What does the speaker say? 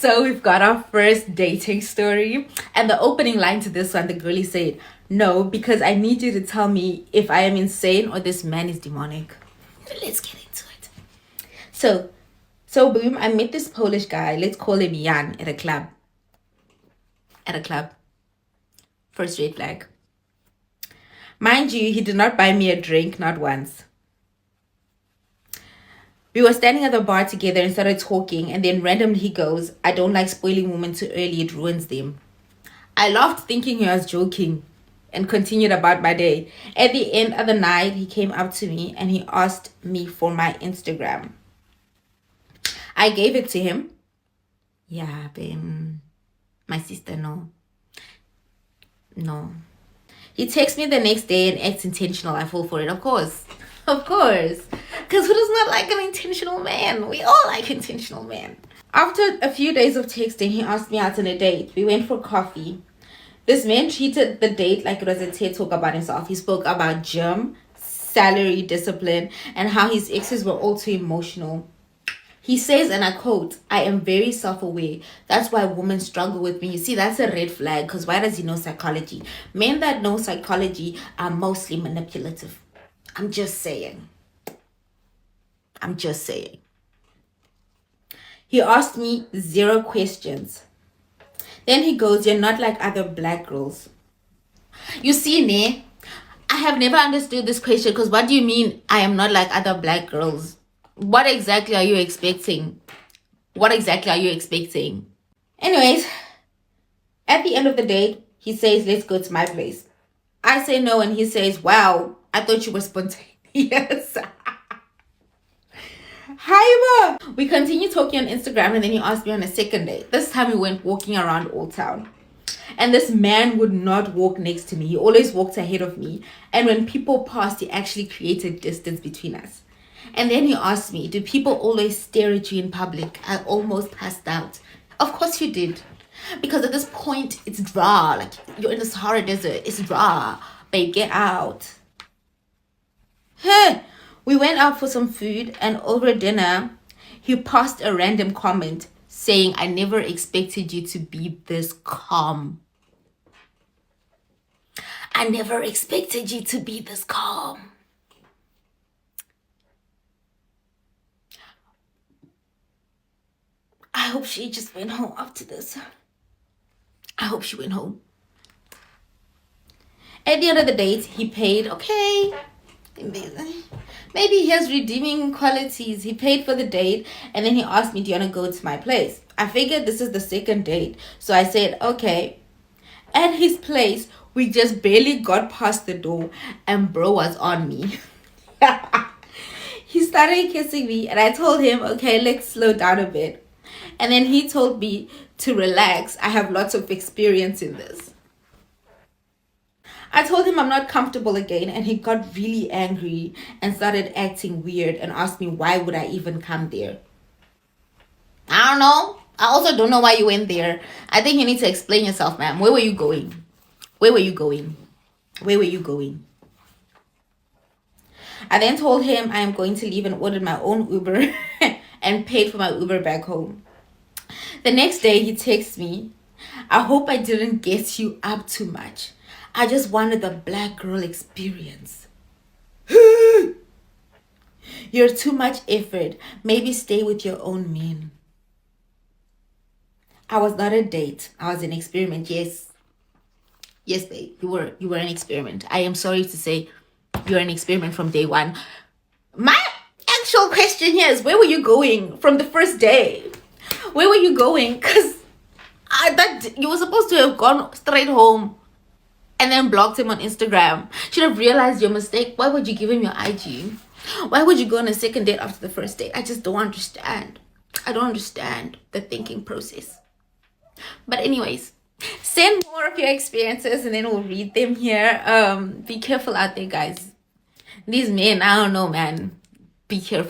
So we've got our first dating story. And the opening line to this one, the girlie said, "No, because I need you to tell me if I am insane or this man is demonic." Let's get into it. So boom, I met this Polish guy. Let's call him Jan at a club. First red flag. Mind you, he did not buy me a drink, not once. We were standing at the bar together and started talking, and then randomly he goes, "I don't like spoiling women too early, it ruins them." I laughed thinking he was joking and continued about my day. At the end of the night, he came up to me and he asked me for my Instagram. I gave it to him. Yeah, babe. My sister, no. He texts me the next day and acts intentional. I fall for it, of course. Because who does not like an intentional man? We all like intentional men. After a few days of texting, he asked me out on a date. We went for coffee. This man treated the date like it was a TED talk about himself. He spoke about gym, salary, discipline, and how his exes were all too emotional. He says, and I quote, "I am very self-aware. That's why women struggle with me." You see, that's a red flag, because why does he know psychology? Men that know psychology are mostly manipulative. I'm just saying. He asked me 0 questions. Then he goes, "You're not like other black girls." You see, ne? I have never understood this question, because what do you mean I am not like other black girls? What exactly are you expecting? Anyways, at the end of the date, he says, "Let's go to my place." I say no, and he says, "Wow, I thought you were spontaneous." Hi. We continue talking on Instagram, and then he asked me on a second date. This time we went walking around Old Town. And this man would not walk next to me. He always walked ahead of me. And when people passed, he actually created distance between us. And then he asked me, "Do people always stare at you in public?" I almost passed out. Of course you did. Because at this point, it's dry. Like, you're in the Sahara Desert. It's dry. Babe, get out. Hey, we went out for some food, and over dinner, he passed a random comment saying, "I never expected you to be this calm." I never expected you to be this calm. I hope she just went home after this. I hope she went home. At the end of the date, he paid. Okay. Maybe he has redeeming qualities. He paid for the date, and then he asked me, "Do you want to go to my place?" I figured this is the second date, so I said, okay. At his place, we just barely got past the door, and bro was on me. He started kissing me, and I told him, okay, let's slow down a bit. And then he told me to relax. I have lots of experience in this. I told him I'm not comfortable again, and he got really angry and started acting weird and asked me why would I even come there. I don't know. I also don't know why you went there. I think you need to explain yourself, ma'am. Where were you going? I then told him I am going to leave and ordered my own Uber and paid for my Uber back home. The next day, he texts me, "I hope I didn't get you up too much. I just wanted the black girl experience." You're too much effort. Maybe stay with your own men. I was not a date. I was an experiment. Yes, babe. You were an experiment. I am sorry to say you're an experiment from day one. My actual question here is, where were you going from the first day? Where were you going? Because you were supposed to have gone straight home and then blocked him on Instagram. Should have realized your mistake. Why would you give him your IG? Why would you go on a second date after the first date? I just don't understand. I don't understand the thinking process. But anyways, send more of your experiences and then we'll read them here. Be careful out there, guys. These men, I don't know, man. Be careful.